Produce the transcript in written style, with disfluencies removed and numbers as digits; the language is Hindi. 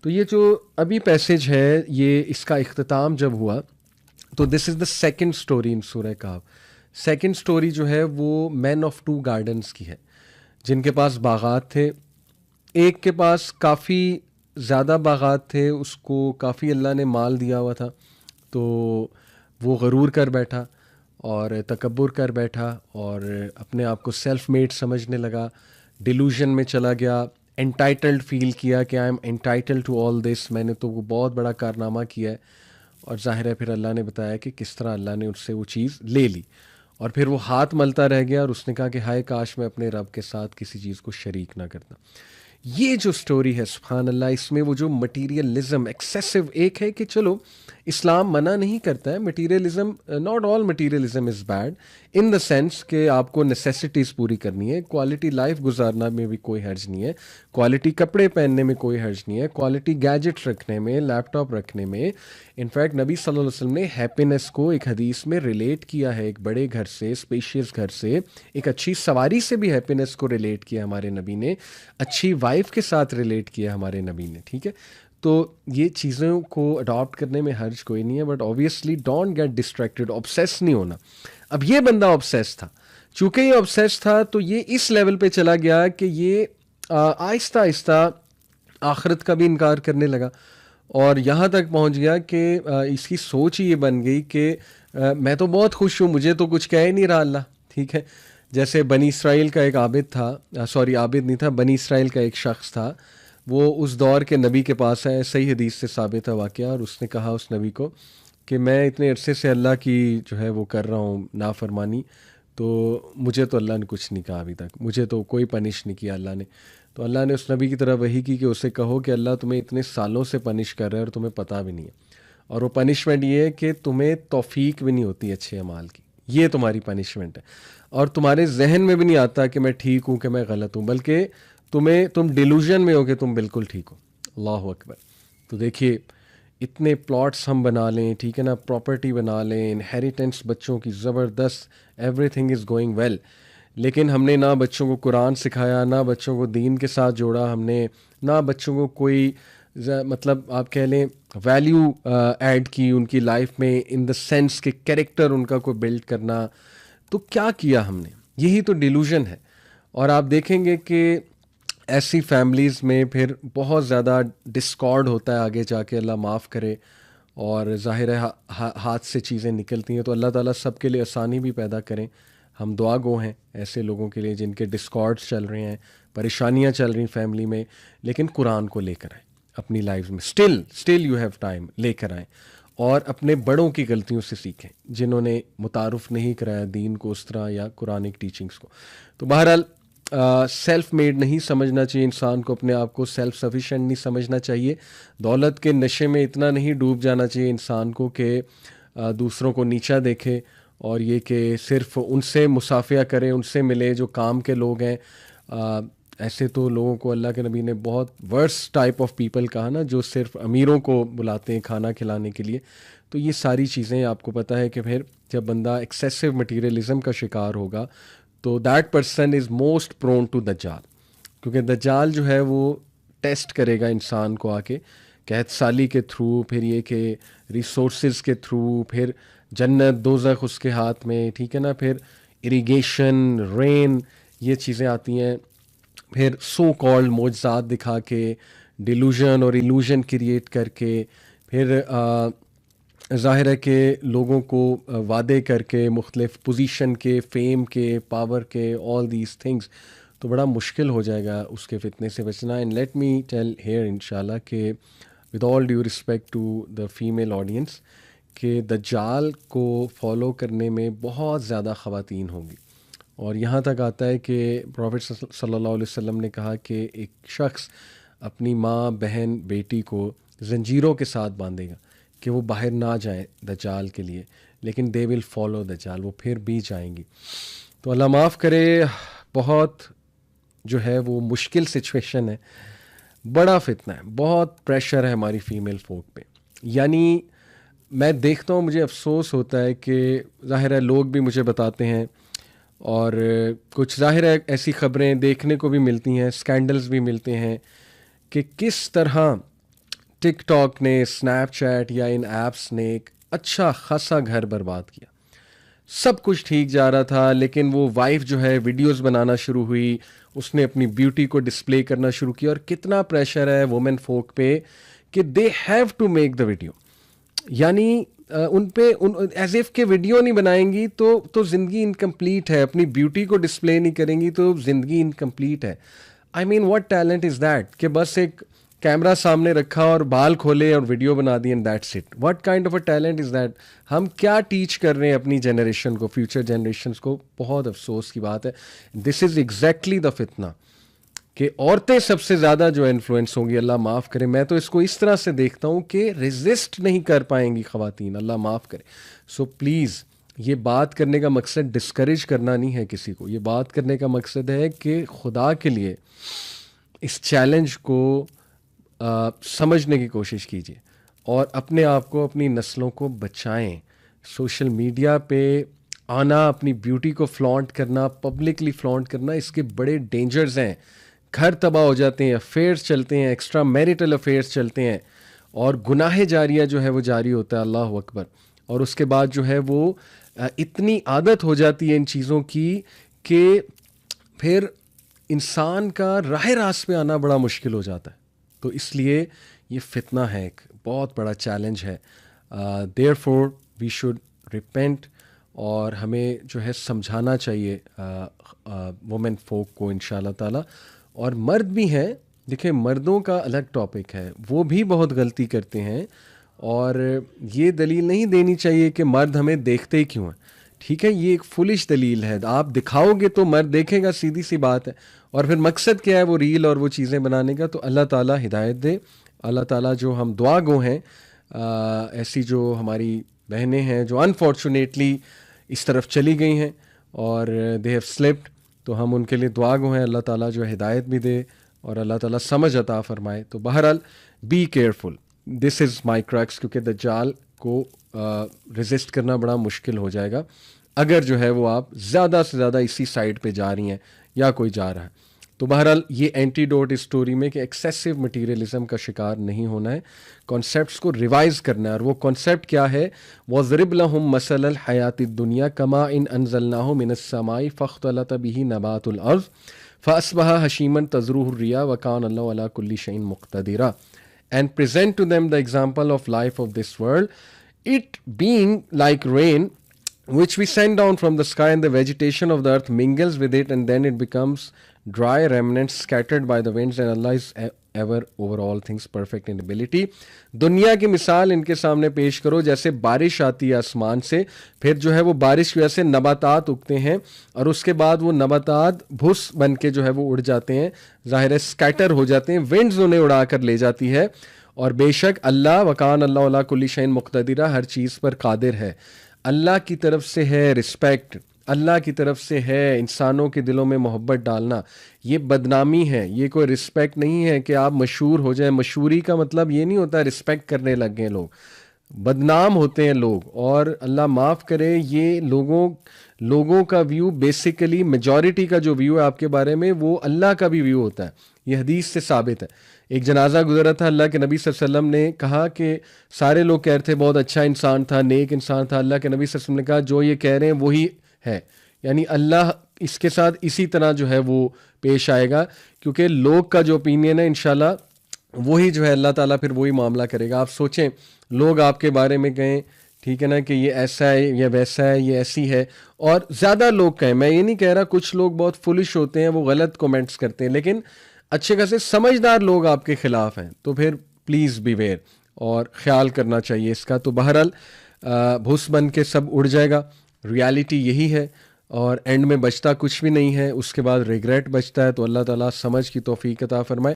तो ये जो अभी पैसेज है, ये इसका इख्तिताम जब हुआ, तो this is the second story in सूरह कहफ। सेकंड स्टोरी जो है वो मैन ऑफ टू गार्डन्स की है, जिनके पास बागात थे। एक के पास काफ़ी ज़्यादा बागात थे, उसको काफ़ी अल्लाह ने माल दिया हुआ था, तो वो गरूर कर बैठा और तकब्बुर कर बैठा और अपने आप को सेल्फ मेड समझने लगा, डिलूजन में चला गया, एंटाइटल्ड फील किया कि I am entitled to all this, मैंने तो वो बहुत बड़ा कारनामा किया है। और ज़ाहिर है फिर अल्लाह ने बताया कि किस तरह अल्लाह ने उससे वो चीज़ ले ली, और फिर वो हाथ मलता रह गया और उसने कहा कि हाय काश मैं अपने रब के साथ किसी चीज़ को शरीक ना करता। ये जो स्टोरी है सुभान अल्लाह, इसमें वो जो मटीरियलिज्म एक्सेसिव, एक है कि चलो इस्लाम मना नहीं करता है materialism, not all materialism is bad in the sense कि आपको नेसेसिटीज़ पूरी करनी है, क्वालिटी लाइफ गुजारना में भी कोई हर्ज नहीं है, क्वालिटी कपड़े पहनने में कोई हर्ज नहीं है, क्वालिटी गैजेट रखने में, लैपटॉप रखने में। इनफैक्ट नबी सल्लल्लाहु अलैहि वसल्लम ने हैप्पीनेस को एक हदीस में रिलेट किया है, एक बड़े घर से, स्पेशियस घर से, एक अच्छी सवारी से भी हैप्पीनेस को रिलेट किया हमारे नबी ने, अच्छी वाइफ के साथ रिलेट किया हमारे नबी ने। ठीक है, तो ये चीज़ों को अडॉप्ट करने में हर्ज कोई नहीं है, but obviously don't get distracted, obsess नहीं होना। अब ये बंदा ऑब्सेस था, चूंकि ये ऑब्सेस था तो ये इस लेवल पे चला गया कि ये आहिस्ता आहिस्ता आखिरत का भी इनकार करने लगा, और यहाँ तक पहुँच गया कि इसकी सोच ही ये बन गई कि मैं तो बहुत खुश हूँ, मुझे तो कुछ कह ही नहीं रहा अल्लाह। ठीक है, जैसे बनी इसराइल का एक आबिद था, सॉरी आबिद नहीं था, बनी इसराइल का एक शख्स था, वो उस दौर के नबी के पास है, सही हदीस से साबित है वाक़या, और उसने कहा उस नबी को कि मैं इतने अरसे से अल्लाह की जो है वो कर रहा हूँ नाफरमानी, तो मुझे तो अल्लाह ने कुछ नहीं कहा अभी तक, मुझे तो कोई पनिश नहीं किया अल्लाह ने। तो अल्लाह ने उस नबी की तरफ वही की कि उसे कहो कि अल्लाह तुम्हें इतने सालों से पनिश कर रहा है और तुम्हें पता भी नहीं है, और वो पनिशमेंट ये है कि तुम्हें तौफीक भी नहीं होती अच्छे अमाल की, ये तुम्हारी पनिशमेंट है, और तुम्हारे जहन में भी नहीं आता कि मैं ठीक हूँ कि मैं गलत हूँ, बल्कि तुम डिलूजन में हो कि तुम बिल्कुल ठीक हो। अल्लाह अकबर। तो देखिए इतने प्लॉट्स हम बना लें, ठीक है ना, प्रॉपर्टी बना लें, इनहेरिटेंस बच्चों की ज़बरदस्त, एवरीथिंग इज़ गोइंग वेल, लेकिन हमने ना बच्चों को कुरान सिखाया, ना बच्चों को दीन के साथ जोड़ा हमने, ना बच्चों को कोई मतलब आप कह लें वैल्यू ऐड की उनकी लाइफ में, इन द सेंस के कैरेक्टर उनका कोई बिल्ड करना। तो क्या किया हमने, यही तो डिलूजन है। और आप देखेंगे कि ऐसी फैमिलीज़ में फिर बहुत ज़्यादा डिस्कॉर्ड होता है आगे जाके, अल्लाह माफ़ करे, और ज़ाहिर है हाथ से चीज़ें निकलती हैं, तो अल्लाह ताला सबके लिए आसानी भी पैदा करें। हम दुआ गो हैं ऐसे लोगों के लिए जिनके डिस्कॉर्ड्स चल रहे हैं, परेशानियां चल रही फैमिली में, लेकिन कुरान को लेकर आएँ अपनी लाइफ में, स्टिल यू हैव टाइम, लेकर आएँ, और अपने बड़ों की गलतियों से सीखें जिन्होंने मुतारुफ नहीं कराया दीन को उस तरह या कुरानिक टीचिंग्स को। तो बहरहाल सेल्फ मेड नहीं समझना चाहिए इंसान को, अपने आप को सेल्फ सफिशेंट नहीं समझना चाहिए, दौलत के नशे में इतना नहीं डूब जाना चाहिए इंसान को कि दूसरों को नीचा देखे, और ये कि सिर्फ उनसे मुसाफिया करें, उनसे मिले जो काम के लोग हैं। ऐसे तो लोगों को अल्लाह के नबी ने बहुत वर्स टाइप ऑफ पीपल कहा ना, जो सिर्फ अमीरों को बुलाते हैं खाना खिलाने के लिए। तो ये सारी चीज़ें आपको पता है कि फिर जब बंदा एक्सेसिव मटीरियलिज्म का शिकार होगा तो that person is most prone to दज्जाल, क्योंकि दज्जाल जो है वो टेस्ट करेगा इंसान को आके कहत साली के थ्रू, फिर ये कि रिसोर्सेज के थ्रू, फिर जन्नत दोज़ख उसके हाथ में, ठीक है ना, फिर इरिगेशन, रेन, ये चीज़ें आती हैं, फिर सो कॉल्ड मोजज़ात दिखा के, डिलूजन और इलूजन क्रिएट करके, फिर ज़ाहिर है कि लोगों को वादे करके मुख्तलिफ पोजीशन के, फेम के, पावर के, ऑल दीज थिंग्स, तो बड़ा मुश्किल हो जाएगा उसके फितने से बचना। And let me tell here इंशाल्लाह कि with all due respect to the female audience कि दज्जाल को फॉलो करने में बहुत ज़्यादा ख़वातीन होंगी, और यहाँ तक आता है कि प्रॉफिट सल्लल्लाहु अलैहि वसल्लम ने कहा कि एक शख्स अपनी माँ, बहन, बेटी को जंजीरों के साथ बांधेगा कि वो बाहर ना जाए दज्जाल के लिए, लेकिन दे विल फॉलो दज्जाल, वो फिर भी जाएंगी। तो अल्लाह माफ़ करे, बहुत जो है वो मुश्किल सिचुएशन है, बड़ा फितना है, बहुत प्रेशर है हमारी फ़ीमेल फोक पे। यानी मैं देखता हूँ, मुझे अफसोस होता है कि ज़ाहिर है लोग भी मुझे बताते हैं, और कुछ ज़ाहिर है ऐसी ख़बरें देखने को भी मिलती हैं, स्कैंडल्स भी मिलते हैं कि किस तरह टिकटॉक ने, स्नैपचैट या इन ऐप्स ने एक अच्छा खासा घर बर्बाद किया। सब कुछ ठीक जा रहा था, लेकिन वो वाइफ जो है वीडियोस बनाना शुरू हुई, उसने अपनी ब्यूटी को डिस्प्ले करना शुरू किया, और कितना प्रेशर है वुमेन फोक पे कि they have to make the video. यानी उन पे एज इफ के वीडियो नहीं बनाएंगी तो ज़िंदगी इनकम्प्लीट है, अपनी ब्यूटी को डिस्प्ले नहीं करेंगी तो ज़िंदगी इनकम्प्लीट है। I mean what talent is that कि बस एक कैमरा सामने रखा और बाल खोले और वीडियो बना दी and that's it. What kind of a talent is that? हम क्या टीच कर रहे हैं अपनी जनरेशन को, फ्यूचर जनरेशन्स को? बहुत अफसोस की बात है। दिस इज़ एग्जैक्टली द फितना कि औरतें सबसे ज़्यादा जो इन्फ्लुएंस होंगी, अल्लाह माफ़ करे। मैं तो इसको इस तरह से देखता हूँ कि रेजिस्ट नहीं कर पाएंगी ख़वातीन, अल्लाह माफ़ करे। सो प्लीज़, ये बात करने का मकसद डिस्करेज करना नहीं है किसी को, ये बात करने का मकसद है कि खुदा के लिए इस चैलेंज को समझने की कोशिश कीजिए और अपने आप को, अपनी नस्लों को बचाएं। सोशल मीडिया पे आना, अपनी ब्यूटी को फ्लॉन्ट करना, पब्लिकली फ्लॉन्ट करना, इसके बड़े डेंजर्स हैं। घर तबाह हो जाते हैं, अफेयर्स चलते हैं, एक्स्ट्रा मैरिटल अफेयर्स चलते हैं, और गुनाह जारिया जो है वो जारी होता है, अल्लाह अकबर। और उसके बाद जो है वो इतनी आदत हो जाती है इन चीज़ों की कि फिर इंसान का राह रास्त पे आना बड़ा मुश्किल हो जाता है। तो इसलिए ये फितना है, एक बहुत बड़ा चैलेंज है। देयरफॉर वी शुड रिपेंट, और हमें जो है समझाना चाहिए वुमेन फोक को इंशाल्लाह ताला। और मर्द भी हैं, देखिए मर्दों का अलग टॉपिक है, वो भी बहुत गलती करते हैं, और ये दलील नहीं देनी चाहिए कि मर्द हमें देखते ही क्यों हैं। ठीक है, ये एक फुलिश दलील है। आप दिखाओगे तो मर्द देखेगा, सीधी सी बात है। और फिर मकसद क्या है वो रील और वो चीज़ें बनाने का? तो अल्लाह ताला हिदायत दे। अल्लाह ताला जो हम दुआ गो हैं, ऐसी जो हमारी बहनें हैं जो अनफॉर्चुनेटली इस तरफ चली गई हैं और दे हैव स्लिप्ड, तो हम उनके लिए दुआ गो हैं। अल्लाह ताला जो हिदायत भी दे और अल्लाह ताला समझ अता फरमाए। तो बहरहाल be careful, this is my crux, क्योंकि दज्जाल को रेजिस्ट करना बड़ा मुश्किल हो जाएगा अगर जो है वो आप ज़्यादा से ज़्यादा इसी साइड पे जा रही हैं या कोई जा रहा है। तो बहरहाल ये एंटीडोट इस स्टोरी में कि एक्सेसिव मटीरियलिज्म का शिकार नहीं होना है, कॉन्सेप्ट्स को रिवाइज करना है। और वो कॉन्सेप्ट क्या है? वज़रिब लहुम मसलल हयातिद दुनिया कमा इन अनज़लनाहु मिनस समाई फ़ख्तलत बिही नबातुल अर्ज़ फ़अस्बहा हशीमन तज़रूहु रिया व कान अल्लाहु अला कुल्ली शैइन मुक़तदिरा, and present to them the example of life of this world, it being like rain which we send down from the sky, and the vegetation of the earth mingles with it, and then it becomes dry remnants scattered by the winds, and Allah is ever over all things perfect in ability. दुनिया की मिसाल इनके सामने पेश करो जैसे बारिश आती है आसमान से, फिर जो है वो बारिश की वजह से नबातात उगते हैं, और उसके बाद वो नबातात भूस बन के जो है वो उड़ जाते हैं, ज़ाहिर है स्कैटर हो जाते हैं, विंड्स उन्हें उड़ा कर ले जाती है। और बेशक अल्लाह वकान अल्लाह अला कुल्ली शैइन मुक़तदिरा, हर चीज़ पर कादिर है। अल्लाह की तरफ से है रिस्पेक्ट, अल्लाह की तरफ से है इंसानों के दिलों में मोहब्बत डालना। ये बदनामी है, ये कोई रिस्पेक्ट नहीं है कि आप मशहूर हो जाएं। मशहूरी का मतलब ये नहीं होता रिस्पेक्ट करने लग गए लोग, बदनाम होते हैं लोग। और अल्लाह माफ़ करे, ये लोगों का व्यू, बेसिकली मेजॉरिटी का जो व्यू है आपके बारे में, वो अल्लाह का भी व्यू होता है। ये हदीस से साबित है। एक जनाजा गुजरा था, अल्लाह के नबी सल्लल्लाहु अलैहि वसल्लम ने कहा कि सारे लोग कह रहे थे बहुत अच्छा इंसान था, नेक इंसान था। अल्लाह के नबी सल्लल्लाहु अलैहि वसल्लम ने कहा जो ये कह रहे हैं वही है, यानी अल्लाह इसके साथ इसी तरह जो है वो पेश आएगा, क्योंकि लोग का जो ओपिनियन है इंशाल्लाह वही जो है अल्लाह ताला फिर वही मामला करेगा। आप सोचें, लोग आपके बारे में कहें, ठीक है ना, कि ये ऐसा है, ये वैसा है, ये ऐसी है, और ज़्यादा लोग कहें, मैं ये नहीं कह रहा, कुछ लोग बहुत फुलिश होते हैं, वो गलत कमेंट्स करते हैं, लेकिन अच्छे खासे समझदार लोग आपके खिलाफ हैं, तो फिर प्लीज़ बीवेयर और ख्याल करना चाहिए इसका। तो बहरहाल भूस बन के सब उड़ जाएगा, रियलिटी यही है, और एंड में बचता कुछ भी नहीं है, उसके बाद रिग्रेट बचता है। तो अल्लाह ताला समझ की तौफीक अता फरमाए।